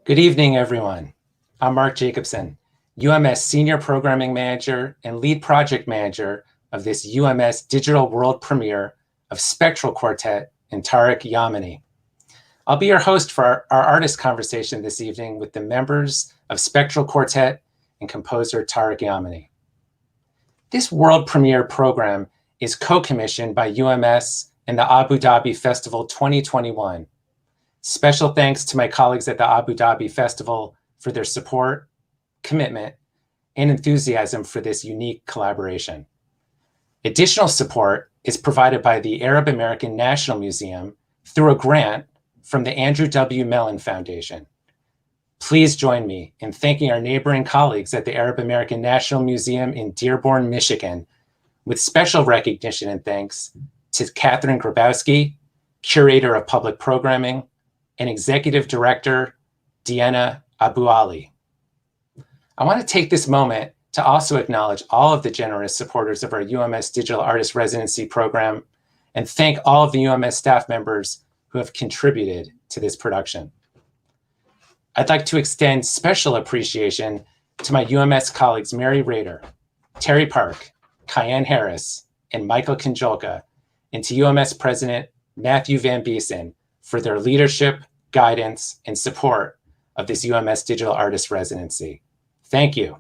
Good evening, everyone. I'm Mark Jacobson, UMS Senior Programming Manager and Lead Project Manager of this UMS Digital World Premiere of Spektral Quartet and Tarek Yamani. I'll be your host for our artist conversation this evening with the members of Spektral Quartet and composer Tarek Yamani. This world premiere program is co-commissioned by UMS and the Abu Dhabi Festival 2021. Special thanks to my colleagues at the Abu Dhabi Festival for their support, commitment, and enthusiasm for this unique collaboration. Additional support is provided by the Arab-American National Museum through a grant from the Andrew W. Mellon Foundation. Please join me in thanking our neighboring colleagues at the Arab-American National Museum in Dearborn, Michigan, with special recognition and thanks to Catherine Grabowski, Curator of Public Programming, and Executive Director, Deanna Abu Ali. I want to take this moment to also acknowledge all of the generous supporters of our UMS Digital Artist Residency Program and thank all of the UMS staff members who have contributed to this production. I'd like to extend special appreciation to my UMS colleagues Mary Rader, Terry Park, Cayenne Harris, and Michael Konjolka, and to UMS President Matthew Van Biesen for their leadership, guidance, and support of this UMS Digital Artist Residency. Thank you.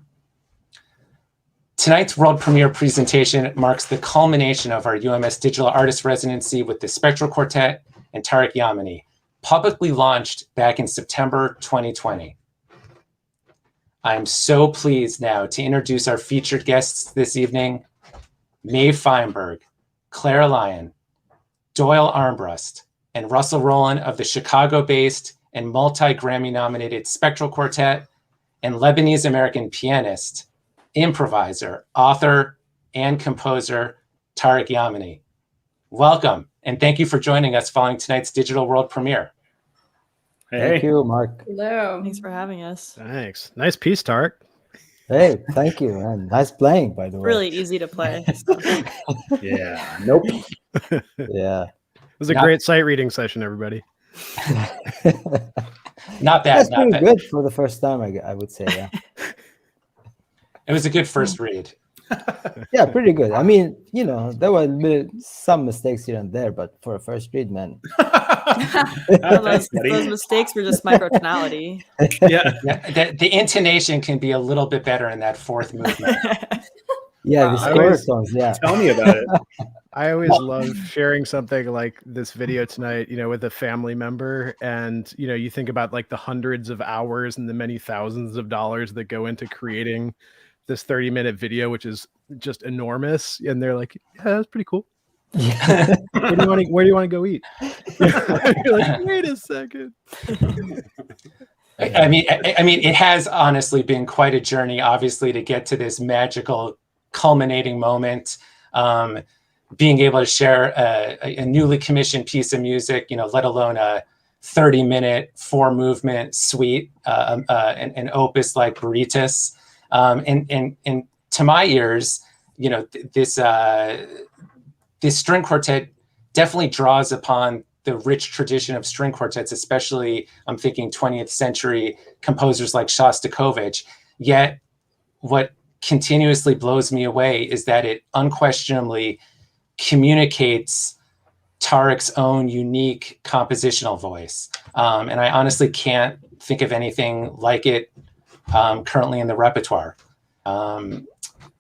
Tonight's world premiere presentation marks the culmination of our UMS Digital Artist Residency with the Spektral Quartet and Tarek Yamani, publicly launched back in September 2020. I am so pleased now to introduce our featured guests this evening, Maeve Feinberg, Claire Lyon, Doyle Armbrust, and Russell Rowland of the Chicago-based and multi-Grammy-nominated Spektral Quartet, and Lebanese-American pianist, improviser, author, and composer, Tarek Yamani. Welcome, and thank you for joining us following tonight's digital world premiere. Hey. Thank you, Mark. Hello. Thanks for having us. Thanks. Nice piece, Tarek. Hey, thank you, and nice playing, by the way. Really easy to play. Yeah. Nope. Yeah. It was a great sight reading session, everybody. Not bad. That's not pretty bad. good for the first time, I would say. Yeah. It was a good first read. Yeah, pretty good. I mean, you know, there were some mistakes here and there, but for a first read, man. those mistakes were just microtonality. Yeah, the intonation can be a little bit better in that fourth movement. Yeah, the score songs. Yeah. Tell me about it. I always love sharing something like this video tonight, you know, with a family member. And, you know, you think about like the hundreds of hours and the many thousands of dollars that go into creating this 30-minute video, which is just enormous. And they're like, yeah, that's pretty cool. Yeah. Where do you want to go eat? You're like, wait a second. I mean, it has honestly been quite a journey, obviously, to get to this magical culminating moment. Being able to share a newly commissioned piece of music, you know, let alone a 30-minute 4-movement suite, an opus like Beirut. And to my ears, you know, this string quartet definitely draws upon the rich tradition of string quartets, especially I'm thinking 20th century composers like Shostakovich. Yet what continuously blows me away is that it unquestionably communicates Tarek's own unique compositional voice. And I honestly can't think of anything like it currently in the repertoire. And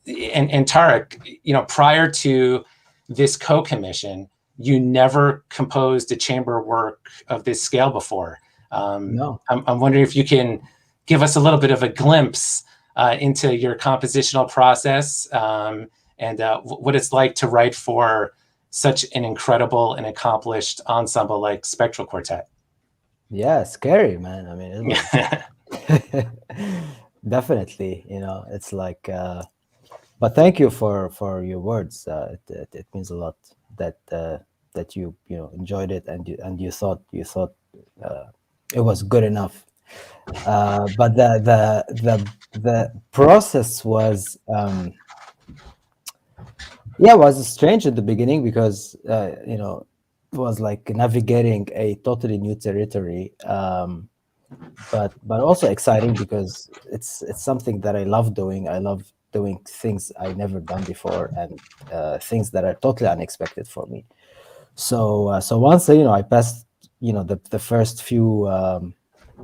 Tarek, you know, prior to this co-commission, you never composed a chamber work of this scale before. No. I'm wondering if you can give us a little bit of a glimpse into your compositional process and what it's like to write for such an incredible and accomplished ensemble like Spektral Quartet? Yeah, scary, man. I mean, it was definitely, it's like, but thank you for your words. It means a lot that that you enjoyed it, and you thought it was good enough. But the process was was strange at the beginning, because it was like navigating a totally new territory, but also exciting, because it's something that I love doing. I love doing things I never done before, and things that are totally unexpected for me. So once I passed the first few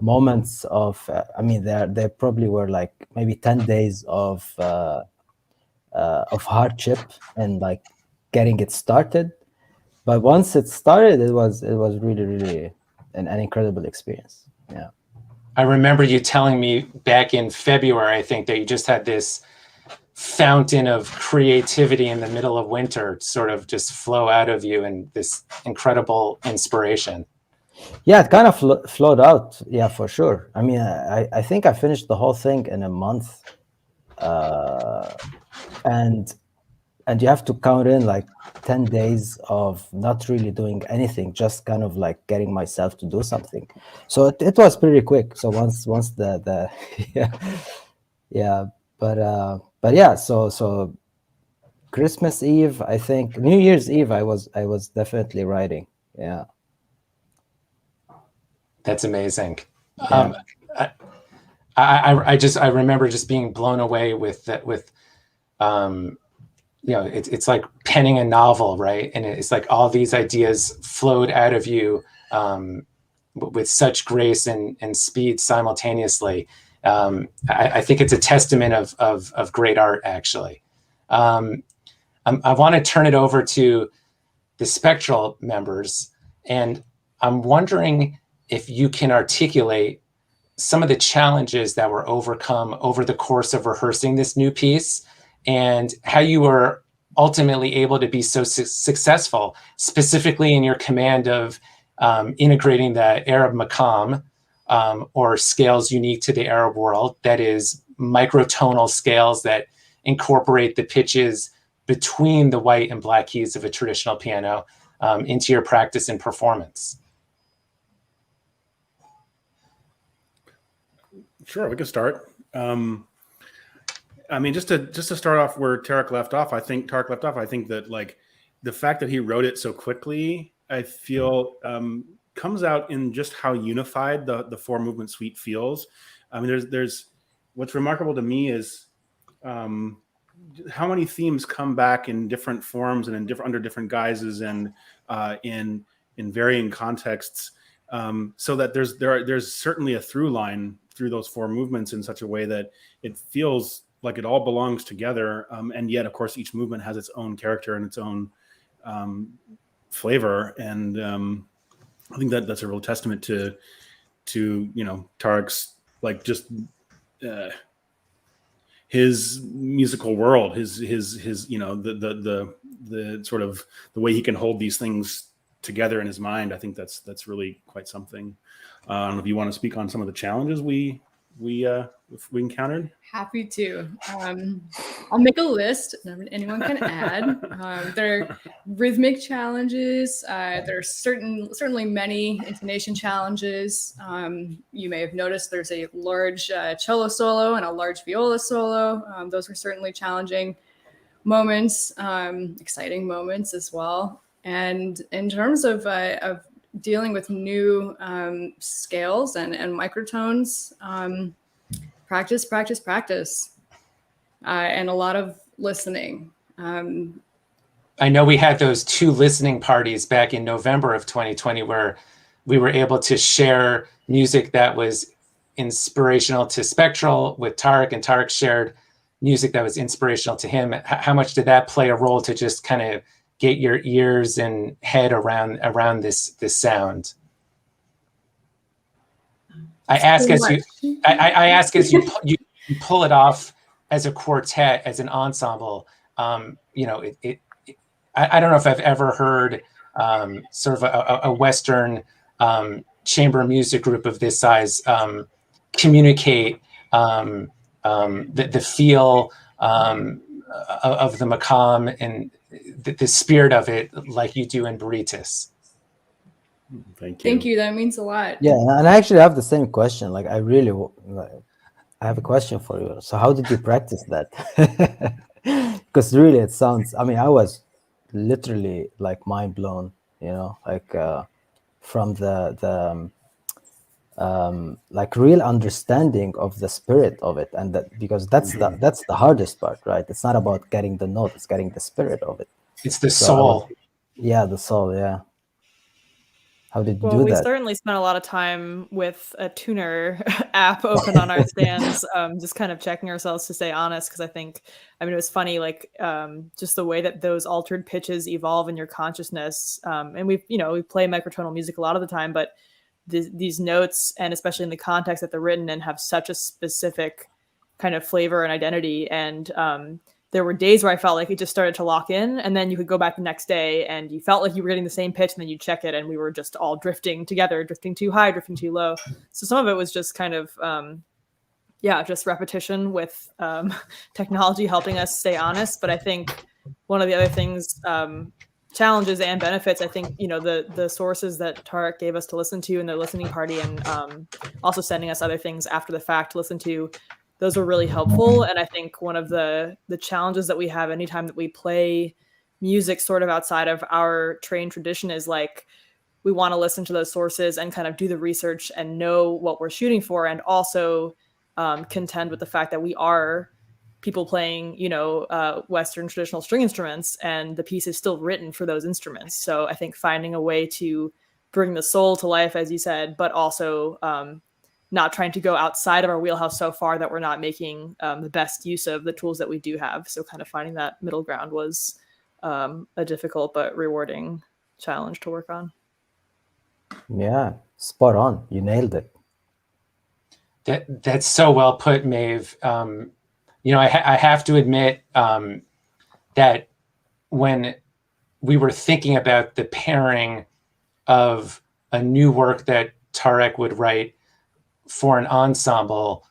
moments of I mean, there probably were like maybe 10 days of hardship and like getting it started. But once it started, it was really, really an incredible experience. Yeah. I remember you telling me back in February, I think, that you just had this fountain of creativity in the middle of winter sort of just flow out of you, and this incredible inspiration. Yeah, it kind of flowed out. Yeah, for sure. I mean, I think I finished the whole thing in a month. And you have to count in like 10 days of not really doing anything, just kind of like getting myself to do something. So it was pretty quick. So once the yeah, but yeah, so Christmas Eve, I think New Year's Eve, I was definitely writing. Yeah. That's amazing. Yeah. I remember just being blown away with that, with it's like penning a novel, right? And it's like all these ideas flowed out of you with such grace and speed simultaneously. I think it's a testament of great art, actually. I want to turn it over to the Spektral members, and I'm wondering if you can articulate some of the challenges that were overcome over the course of rehearsing this new piece, and how you were ultimately able to be so successful, specifically in your command of integrating the Arab maqam, or scales unique to the Arab world, that is microtonal scales that incorporate the pitches between the white and black keys of a traditional piano into your practice and performance. Sure, we can start. I mean, just to start off where Tarek left off, I think that like the fact that he wrote it so quickly, I feel comes out in just how unified the four movement suite feels. I mean, there's what's remarkable to me is how many themes come back in different forms and under different guises and in varying contexts, so that there's certainly a through line through those four movements in such a way that it feels like it all belongs together, and yet, of course, each movement has its own character and its own flavor. And I think that's a real testament to Tarek's like just his musical world, his the sort of the way he can hold these things together in his mind. I think that's really quite something. I don't know if you want to speak on some of the challenges we encountered. Happy to. I'll make a list. Anyone can add. There are rhythmic challenges. There are certainly many intonation challenges. You may have noticed there's a large cello solo and a large viola solo. Those were certainly challenging moments, exciting moments as well. And in terms of dealing with new scales and microtones, practice, and a lot of listening. I know we had those 2 listening parties back in November of 2020 where we were able to share music that was inspirational to Spektral with Tarek, and Tarek shared music that was inspirational to him. How much did that play a role to just kind of get your ears and head around this sound? I ask as you pull it off as a quartet, as an ensemble. I don't know if I've ever heard sort of a Western chamber music group of this size communicate the feel of the Makam and the spirit of it like you do in Beirut. Thank you. Thank you. That means a lot. Yeah, and I actually have the same question. Like, I really, I have a question for you. So, how did you practice that? Because really, it sounds. I mean, I was literally like mind blown. You know, like from the like real understanding of the spirit of it, and that because that's the hardest part, right? It's not about getting the note; it's getting the spirit of it. It's the So soul. yeah, the soul. Yeah. How did you Well, do we that? certainly spent a lot of time with a tuner app open on our stands, just kind of checking ourselves to stay honest. Because I mean, it was funny, like just the way that those altered pitches evolve in your consciousness. And we play microtonal music a lot of the time, but these notes, and especially in the context that they're written in, have such a specific kind of flavor and identity. And there were days where I felt like it just started to lock in, and then you could go back the next day and you felt like you were getting the same pitch, and then you check it and we were just all drifting together, drifting too high, drifting too low. So some of it was just kind of, just repetition with technology helping us stay honest. But I think one of the other things, challenges and benefits, I think, the sources that Tarek gave us to listen to in the listening party, and also sending us other things after the fact to listen to, those were really helpful. And I think one of the challenges that we have anytime that we play music sort of outside of our trained tradition is like, we want to listen to those sources and kind of do the research and know what we're shooting for, and also contend with the fact that we are people playing, Western traditional string instruments, and the piece is still written for those instruments. So I think finding a way to bring the soul to life, as you said, but also not trying to go outside of our wheelhouse so far that we're not making the best use of the tools that we do have. So kind of finding that middle ground was a difficult but rewarding challenge to work on. Yeah, spot on. You nailed it. That's so well put, Maeve. I have to admit that when we were thinking about the pairing of a new work that Tarek would write for an ensemble,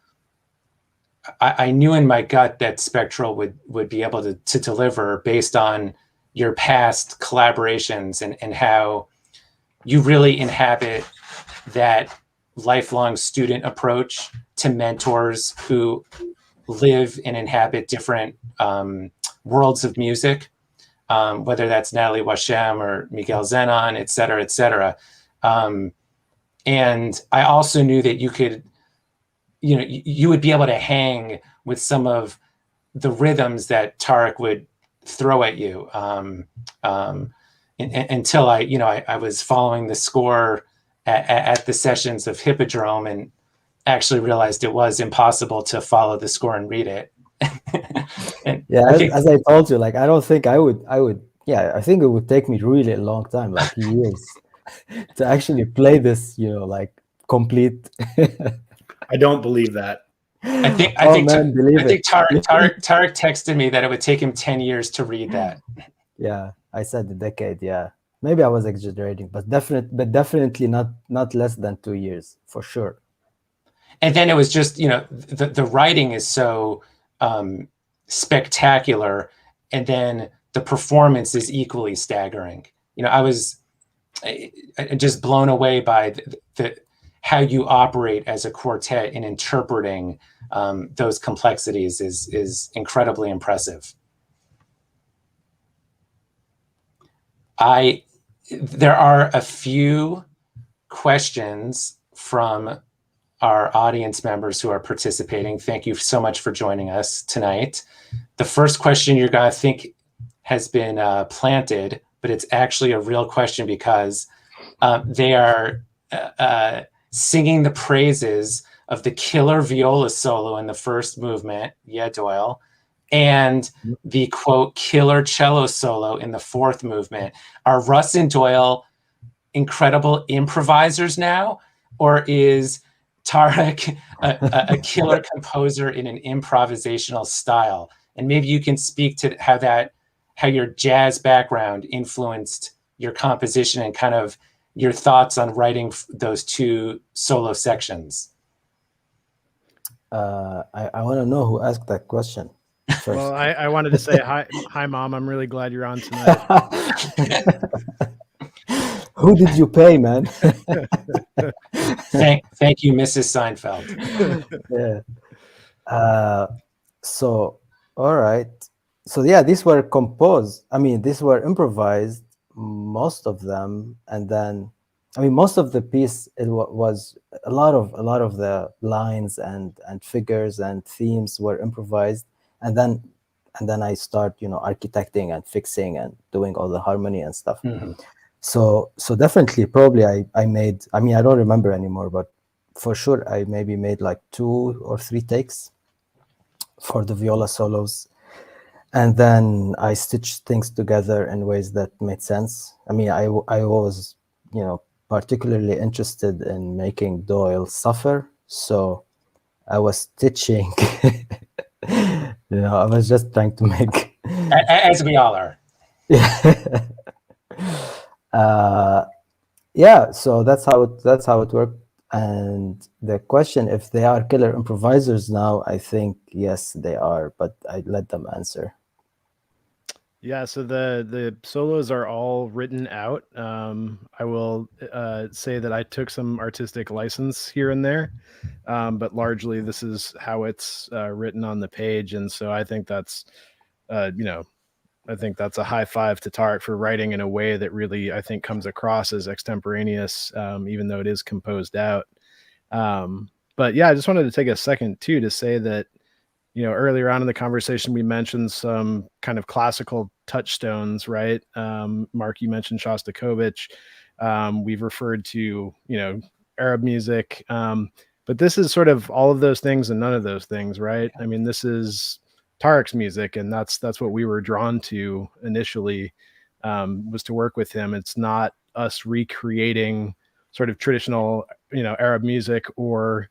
I knew in my gut that Spektral would be able to deliver based on your past collaborations and how you really inhabit that lifelong student approach to mentors who live and inhabit different worlds of music, whether that's Natalie Washem or Miguel Zenon, et cetera, et cetera. And I also knew that you could, you would be able to hang with some of the rhythms that Tarek would throw at you until I was following the score at the sessions of Hippodrome and actually realized it was impossible to follow the score and read it. As I told you, like, I don't think I would, I think it would take me really a long time, like years, to actually play this, like complete. I don't believe that. I think Tarek texted me that it would take him 10 years to read that. Yeah, I said a decade. Yeah, maybe I was exaggerating, but definitely not less than 2 years for sure. And then it was just, the writing is so spectacular, and then the performance is equally staggering. I was just blown away by how you operate as a quartet in interpreting those complexities is incredibly impressive. There are a few questions from our audience members who are participating. Thank you so much for joining us tonight. The first question you're going to think has been planted, but it's actually a real question because they are singing the praises of the killer viola solo in the first movement, yeah, Doyle, and the, quote, killer cello solo in the fourth movement. Are Russ and Doyle incredible improvisers now, or is Tarek a killer composer in an improvisational style? And maybe you can speak to how that how your jazz background influenced your composition and kind of your thoughts on writing those two solo sections. I want to know who asked that question first. Well, I wanted to say hi, Mom. I'm really glad you're on tonight. Who did you pay, man? Thank you, Mrs. Seinfeld. Yeah. So, all right. So yeah, these were composed. I mean, these were improvised, most of them, and then, I mean, most of the piece it was a lot of the lines and figures and themes were improvised, and then I start, you know, architecting and fixing and doing all the harmony and stuff. Mm-hmm. So definitely, probably I made. I mean, I don't remember anymore, but for sure I maybe made like 2 or 3 takes for the viola solos. And then I stitched things together in ways that made sense. I mean, I was, you know, particularly interested in making Doyle suffer. So I was stitching, you know, I was just trying to make... As we all are. Yeah, so that's how it worked. And the question, if they are killer improvisers now, I think, yes, they are, but I let them answer. Yeah, so the solos are all written out. I will say that I took some artistic license here and there, but largely this is how it's written on the page. And so I think that's, you know, I think that's a high five to Tarek for writing in a way that really, I think, comes across as extemporaneous, even though it is composed out. But yeah, I just wanted to take a second too to say that, you know, earlier on in the conversation, we mentioned some kind of classical touchstones, right? Mark, you mentioned Shostakovich. We've referred to, you know, Arab music. But this is sort of all of those things and none of those things, right? I mean, this is Tarek's music, and that's what we were drawn to initially, was to work with him. It's not us recreating sort of traditional, you know, Arab music or,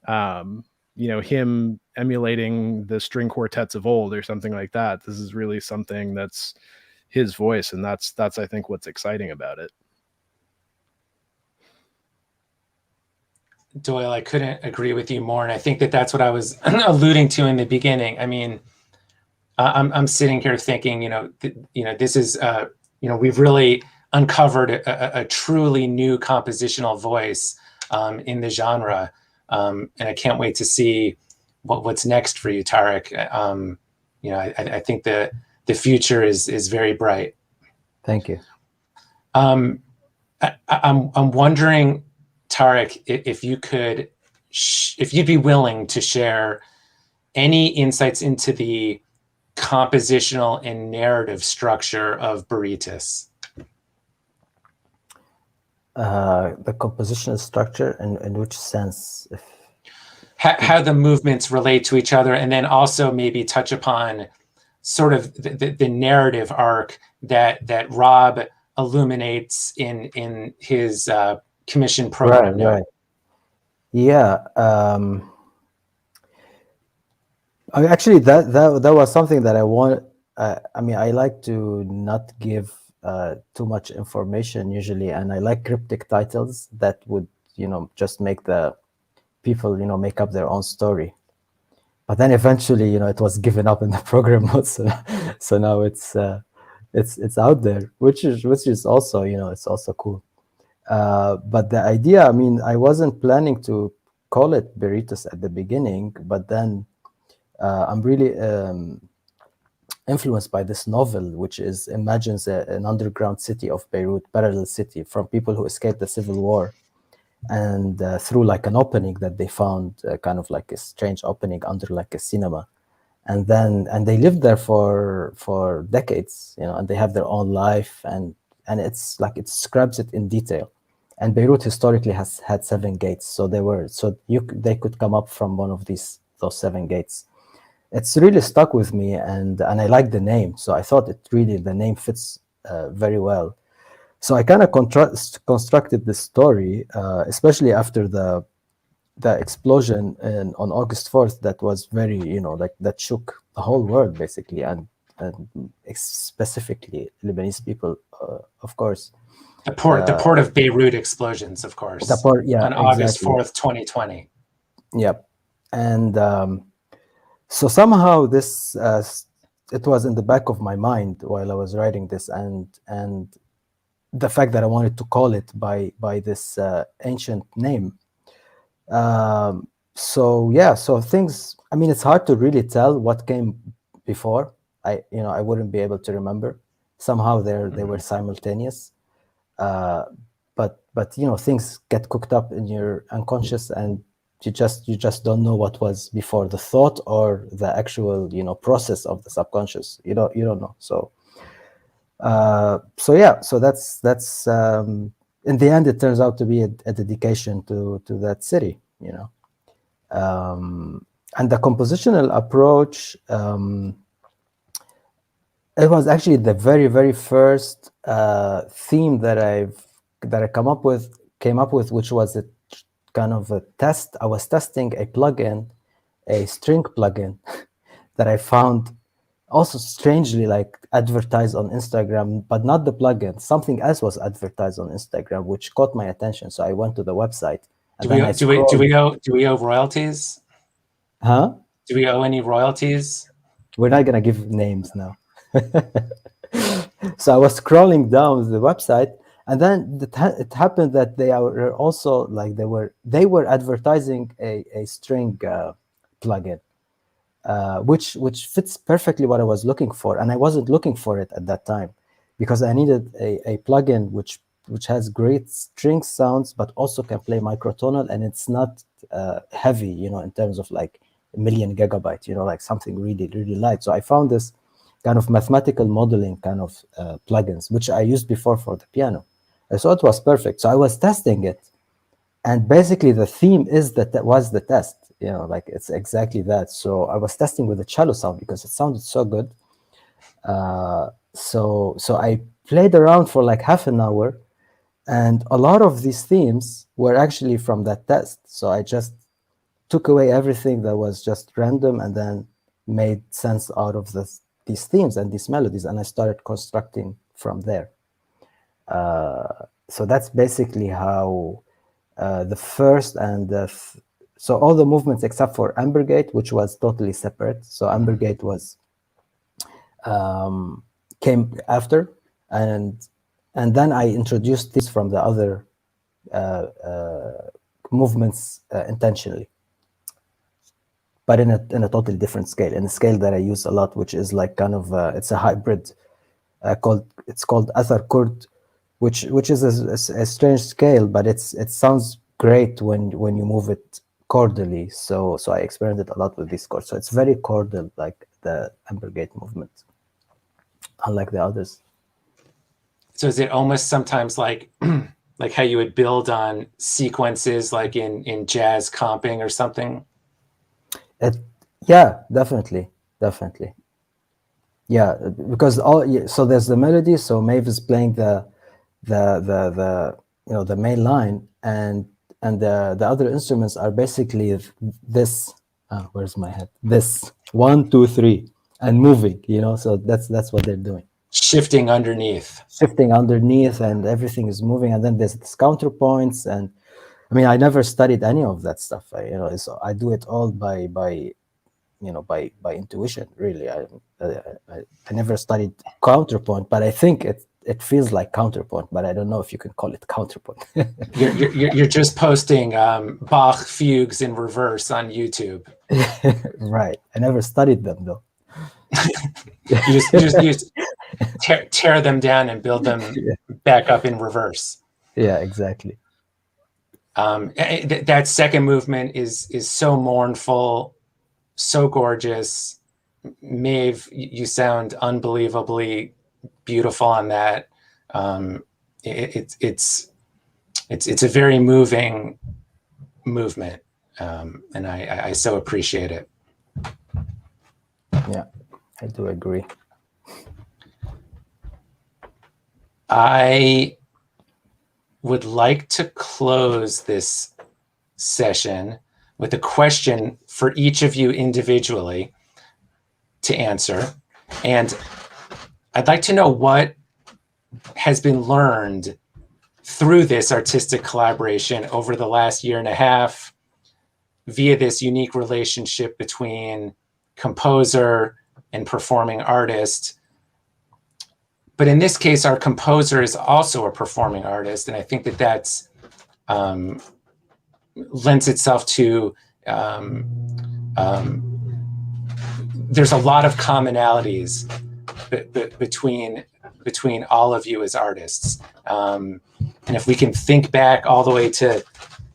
you know, him emulating the string quartets of old or something like that. This is really something that's his voice, and that's I think what's exciting about it. Doyle, I couldn't agree with you more, and I think that that's what I was alluding to in the beginning. I mean, I'm sitting here thinking, you know, this is, you know, we've really uncovered a truly new compositional voice in the genre. And I can't wait to see what's next for you, Tarek. You know, I think the future is very bright. Thank you. I'm wondering, Tarek, if you could, if you'd be willing to share any insights into the compositional and narrative structure of Beirut. The compositional structure, in which sense? How the movements relate to each other, and then also maybe touch upon sort of the narrative arc that Rob illuminates in his commission program. Right. Yeah. Actually, that was something that I want. I mean, I like to not give too much information usually, and I like cryptic titles that would, you know, just make the people, you know, make up their own story. But then eventually, you know, it was given up in the program notes, so now it's out there, which is also, you know, it's also cool. But the idea, I mean, I wasn't planning to call it Beirut at the beginning, but then I'm really influenced by this novel, which imagines an underground city of Beirut, parallel city, from people who escaped the civil war, and through like an opening that they found, kind of like a strange opening under like a cinema, and they lived there for decades, you know, and they have their own life, and it's like it describes it in detail. And Beirut historically has had 7 gates, so they could come up from one of those 7 gates. It's really stuck with me, and I like the name, so I thought the name fits very well. So I kind of constructed this story, especially after the explosion on August 4th. That was very, you know, like that shook the whole world basically, and specifically Lebanese people, of course. The port of Beirut explosions, of course. The port, yeah, on August exactly. 4th, 2020. Yep. And so somehow this, it was in the back of my mind while I was writing this, and the fact that I wanted to call it by this ancient name. So things, I mean, it's hard to really tell what came before. I wouldn't be able to remember. Somehow they were simultaneous. But things get cooked up in your unconscious, and you just don't know what was before the thought or the actual process of the subconscious. You don't know. So that's in the end it turns out to be a dedication to that city, and the compositional approach. It was actually the very, very first theme that I came up with, which was a kind of a test. I was testing a plugin, a string plugin that I found also strangely like advertised on Instagram, but not the plugin. Something else was advertised on Instagram, which caught my attention. So I went to the website. Do we owe royalties? Huh? Do we owe any royalties? We're not gonna give names now. So I was scrolling down the website, and then it happened that they are also like they were advertising a string plugin, which fits perfectly what I was looking for, and I wasn't looking for it at that time because I needed a plugin which has great string sounds but also can play microtonal, and it's not heavy, in terms of like a million gigabyte, like something really, really light. So I found this kind of mathematical modeling kind of plugins, which I used before for the piano. I thought it was perfect. So I was testing it, and basically the theme was the test, like it's exactly that. So I was testing with the cello sound because it sounded so good. So I played around for like half an hour, and a lot of these themes were actually from that test. So I just took away everything that was just random and then made sense out of these themes and these melodies, and I started constructing from there. So that's basically how the first and so all the movements except for Ambergate, which was totally separate. So Ambergate was came after, and then I introduced this from the other movements intentionally, but in a totally different scale, in a scale that I use a lot, which is like kind of it's a hybrid called Athar Kurd, which is a strange scale, but it sounds great when you move it chordally. So I experimented a lot with these chords. So it's very chordal, like the Ambergate movement, unlike the others. So is it almost sometimes like like how you would build on sequences like in jazz comping or something? Yeah, definitely. Yeah, because so there's the melody. So Maeve is playing the main line, and the other instruments are basically this. Where's my head? This 1, 2, 3, and moving. So that's what they're doing. Shifting underneath, and everything is moving, and then there's this counterpoints, and I mean I never studied any of that stuff. I do it all by intuition, really. I never studied counterpoint, but I think it feels like counterpoint, but I don't know if you can call it counterpoint. you're just posting Bach fugues in reverse on YouTube. Right. I never studied them though. you just tear them down and build them back up in reverse. Yeah, exactly. That second movement is so mournful, so gorgeous. Maeve, you sound unbelievably beautiful on that. It's a very moving movement, and I so appreciate it. Yeah, I do agree. I would like to close this session with a question for each of you individually to answer. And I'd like to know what has been learned through this artistic collaboration over the last year and a half via this unique relationship between composer and performing artist. But in this case, our composer is also a performing artist. And I think that that's lends itself to, there's a lot of commonalities between all of you as artists. And if we can think back all the way to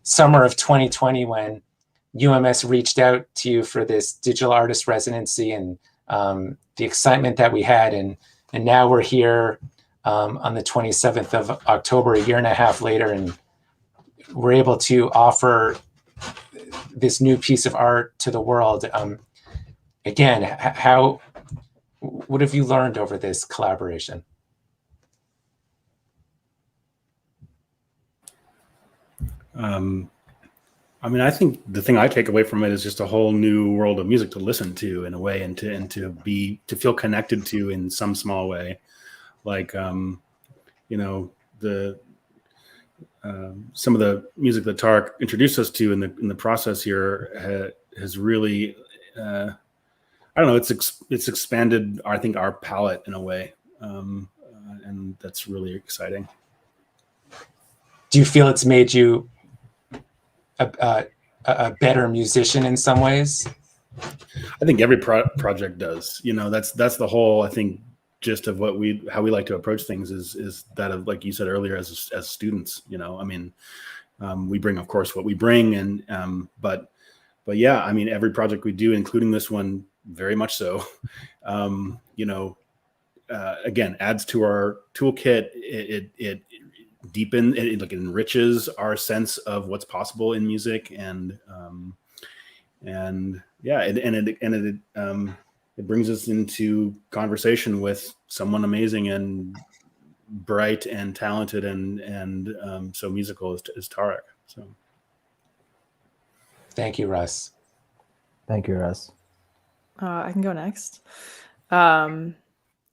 summer of 2020, when UMS reached out to you for this digital artist residency, and the excitement that we had, and now we're here on the 27th of October, a year and a half later, and we're able to offer this new piece of art to the world. Again, what have you learned over this collaboration? I mean, I think the thing I take away from it is just a whole new world of music to listen to in a way, and to feel connected to in some small way. Like, you know, some of the music that Tarek introduced us to in the process here has really, I don't know, it's expanded, I think, our palette in a way, and that's really exciting. Do you feel it's made you a better musician in some ways? I think every project does. You know, that's the whole, I think, gist of how we like to approach things is that of, like you said earlier, as students. You know, I mean, we bring, of course, what we bring, and but yeah, I mean, every project we do, including this one, very much so. You know, again, adds to our toolkit. It deepens, it enriches our sense of what's possible in music, and yeah, it brings us into conversation with someone amazing and bright and talented and so musical as Tarek. So thank you, Russ. Thank you, Russ. I can go next.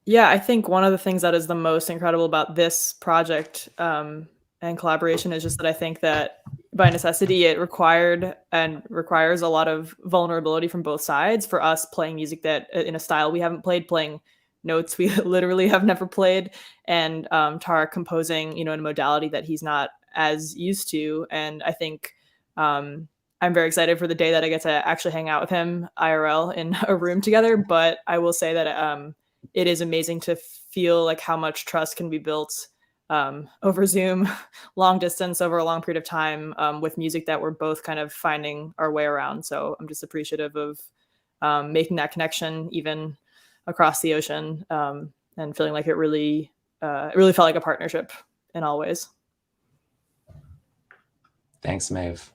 Yeah, I think one of the things that is the most incredible about this project and collaboration is just that I think that by necessity it requires a lot of vulnerability from both sides. For us, playing music that in a style we haven't played, playing notes we literally have never played, and Tarek composing, you know, in a modality that he's not as used to. And I think I'm very excited for the day that I get to actually hang out with him IRL in a room together. But I will say that it is amazing to feel like how much trust can be built over Zoom, long distance, over a long period of time, with music that we're both kind of finding our way around. So I'm just appreciative of making that connection even across the ocean, and feeling like it really felt like a partnership in all ways. Thanks, Maeve.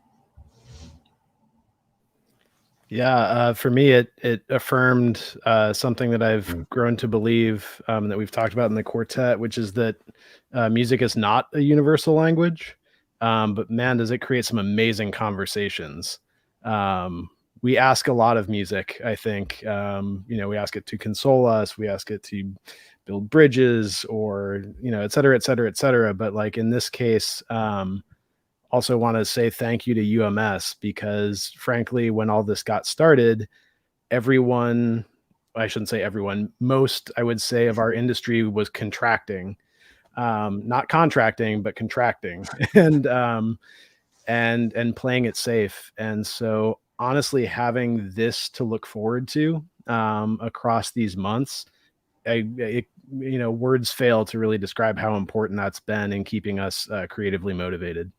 Yeah, for me, it affirmed something that I've grown to believe, that we've talked about in the quartet, which is that music is not a universal language, but man, does it create some amazing conversations. We ask a lot of music, I think. You know, we ask it to console us, we ask it to build bridges, or, you know, et cetera, et cetera, et cetera. But like in this case, also want to say thank you to UMS, because frankly, when all this got started, everyone, I shouldn't say everyone, most, I would say, of our industry was contracting, not contracting, but contracting, and playing it safe. And so honestly, having this to look forward to across these months, you know, words fail to really describe how important that's been in keeping us creatively motivated.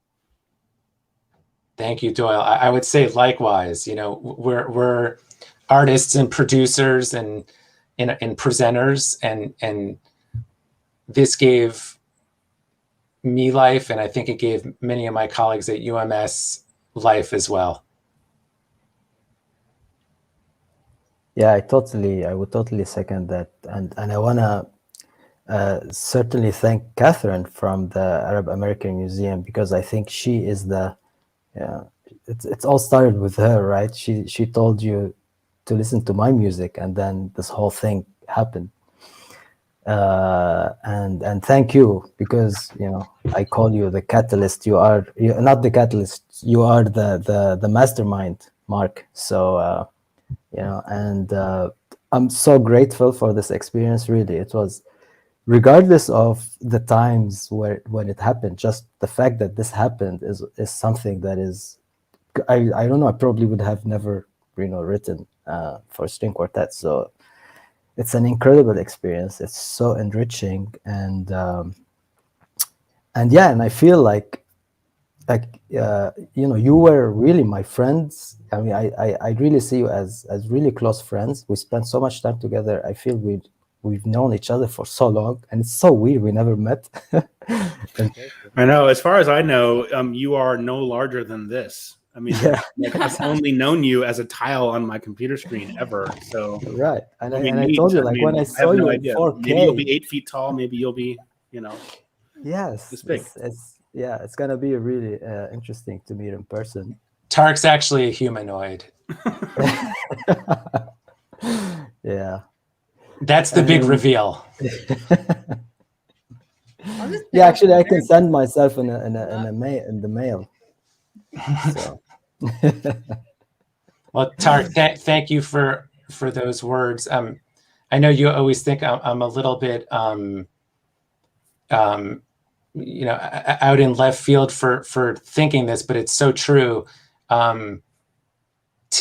Thank you, Doyle. I would say likewise. You know, we're artists and producers and presenters, and this gave me life, and I think it gave many of my colleagues at UMS life as well. Yeah, I would totally second that, and I wanna certainly thank Catherine from the Arab-American Museum, because I think she is it's all started with her, right? She told you to listen to my music, and then this whole thing happened. And thank you, because I call you the catalyst. You're not the catalyst. You are the mastermind, Mark. So and I'm so grateful for this experience. Really, it was, regardless of the times when it happened, just the fact that this happened is something that is, I don't know, I probably would have never written for string quartet. So it's an incredible experience. It's so enriching, and yeah, and I feel like you were really my friends. I mean, I really see you as really close friends. We spent so much time together. I feel we've known each other for so long, and it's so weird we never met. I know. As far as I know, you are no larger than this. I mean, Yeah. like, I've only known you as a tile on my computer screen ever. So Right, and I mean, I told you, like, when I have saw you in idea. 4K, Maybe you'll be 8 feet tall. Maybe you'll be, yes, this big. it's gonna be really interesting to meet in person. Tarek's actually a humanoid. Yeah. That's the big reveal. Yeah, actually, I can send myself in the mail. So. Well, Tarek, thank you for those words. I know you always think I'm a little bit, out in left field for thinking this, but it's so true. To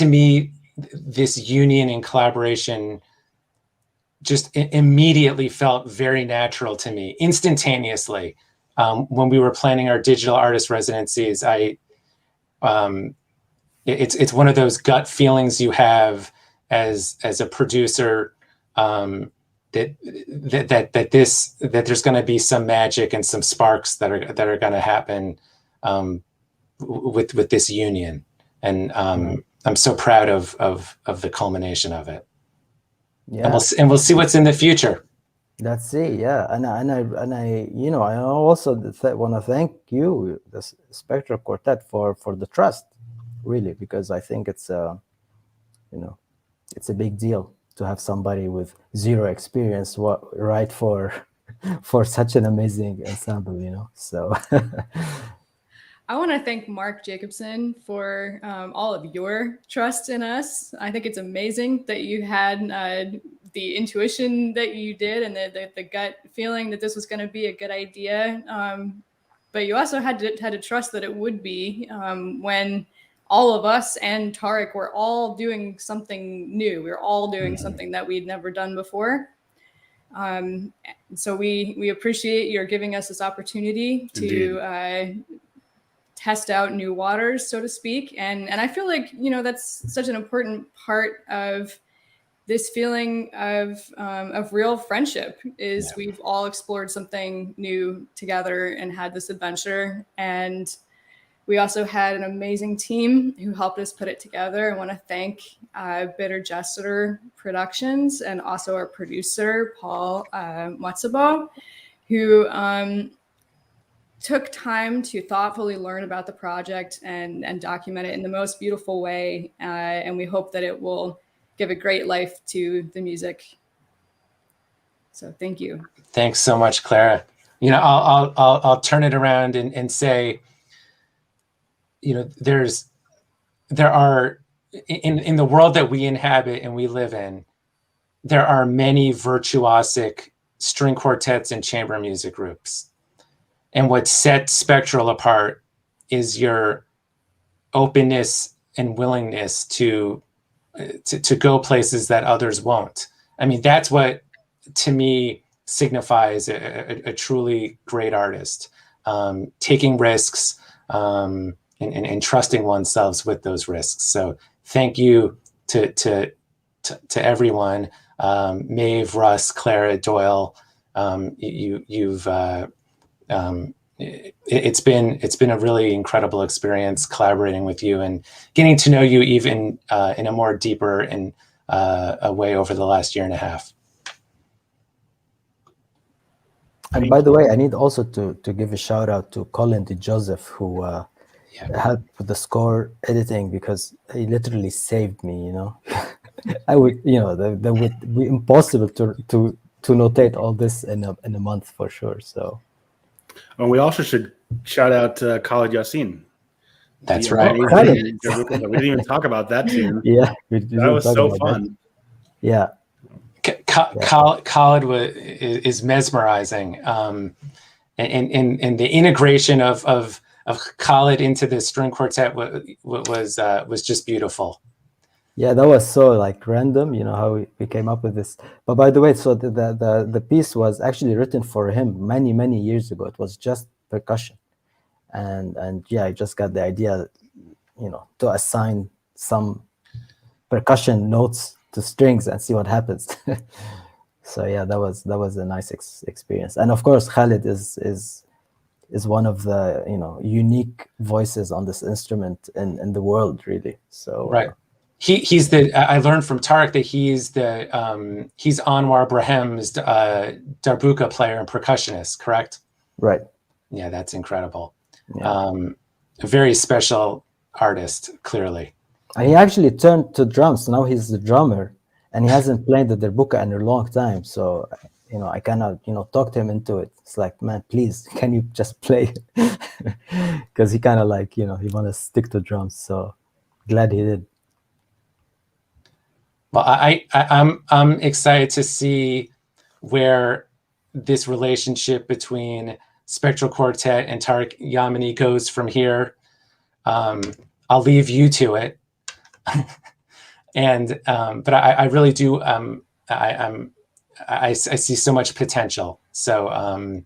me, this union and collaboration just immediately felt very natural to me, instantaneously. When we were planning our digital artist residencies, it's one of those gut feelings you have as a producer, that there's going to be some magic and some sparks that are going to happen with this union, and I'm so proud of the culmination of it. Yeah, and we'll see what's in the future. Let's see. Yeah, and I also want to thank you, the Spektral Quartet, for the trust, really, because I think it's it's a big deal to have somebody with zero experience write for such an amazing ensemble. So. I want to thank Mark Jacobson for all of your trust in us. I think it's amazing that you had the intuition that you did, and the gut feeling that this was going to be a good idea. But you also had to trust that it would be, when all of us and Tarek were all doing something new. We were all doing something that we'd never done before. So we appreciate your giving us this opportunity to test out new waters, so to speak. And I feel like, that's such an important part of this feeling of real friendship is we've all explored something new together and had this adventure. And we also had an amazing team who helped us put it together. I want to thank Bitter Jester Productions and also our producer, Paul Matsabo, who took time to thoughtfully learn about the project and document it in the most beautiful way. And we hope that it will give a great life to the music. So thank you. Thanks so much, Clara. I'll turn it around and say, there are in the world that we inhabit and we live in, there are many virtuosic string quartets and chamber music groups. And what sets Spektral apart is your openness and willingness to go places that others won't. I mean, that's what, to me, signifies a truly great artist, taking risks and trusting oneself with those risks. So thank you to everyone, Maeve, Russ, Clara, Doyle. It's been a really incredible experience collaborating with you and getting to know you even in a more deeper and a way over the last year and a half. And by the way, I need also to give a shout out to Colin DeJoseph, who helped with the score editing, because he literally saved me, I would, that would be impossible to notate all this in a month for sure. So, And we also should shout out Khalid Yassin. That's The right. amazing darbuka. We didn't even talk about that tune. yeah, That was so fun. Yeah. Khalid is mesmerizing, and the integration of Khalid into the string quartet was just beautiful. Yeah, that was so like random, how we came up with this. But by the way, so the piece was actually written for him many years ago. It was just percussion, and yeah, I just got the idea, to assign some percussion notes to strings and see what happens. So yeah, that was a nice experience. And of course, Khalid is one of the unique voices on this instrument in the world, really. So right. He's I learned from Tarek that he's Anwar Brahim's darbuka player and percussionist, correct? Right. Yeah, that's incredible. Yeah. A very special artist, clearly. And he actually turned to drums. Now he's the drummer, and he hasn't played the darbuka in a long time. So, I cannot, talk to him into it. It's like, man, please, can you just play? Because he kind of like, he want to stick to drums. So glad he did. Well, I'm excited to see where this relationship between Spektral Quartet and Tarek Yamani goes from here. I'll leave you to it, and but I really do. I see so much potential. So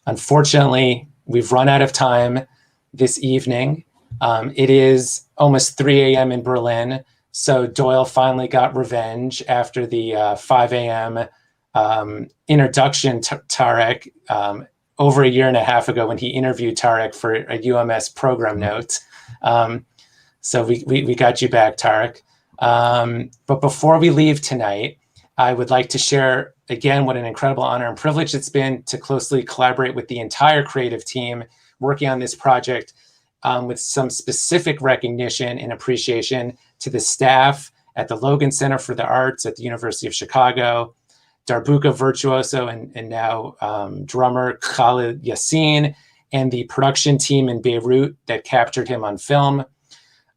unfortunately, we've run out of time this evening. It is almost 3 a.m. in Berlin. So Doyle finally got revenge after the 5 a.m. Introduction to Tarek over a year and a half ago when he interviewed Tarek for a UMS program note. So we got you back, Tarek. But before we leave tonight, I would like to share again what an incredible honor and privilege it's been to closely collaborate with the entire creative team working on this project, with some specific recognition and appreciation to the staff at the Logan Center for the Arts at the University of Chicago, darbuka virtuoso and now drummer Khalid Yassin, and the production team in Beirut that captured him on film,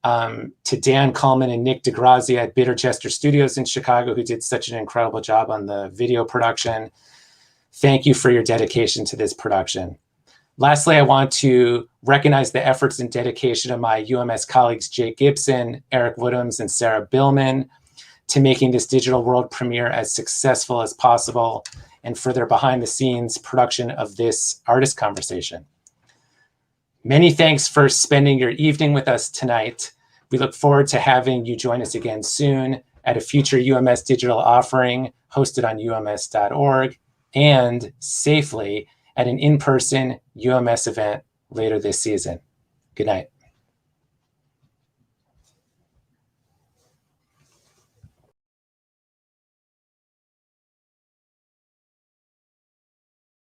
to Dan Coleman and Nick DeGrazia at Bitter Chester Studios in Chicago, who did such an incredible job on the video production. Thank you for your dedication to this production. Lastly, I want to recognize the efforts and dedication of my UMS colleagues, Jake Gibson, Eric Woodhams, and Sarah Billman, to making this digital world premiere as successful as possible, and for their behind-the-scenes production of this artist conversation. Many thanks for spending your evening with us tonight. We look forward to having you join us again soon at a future UMS digital offering hosted on ums.org, and safely at an in-person UMS event later this season. Good night.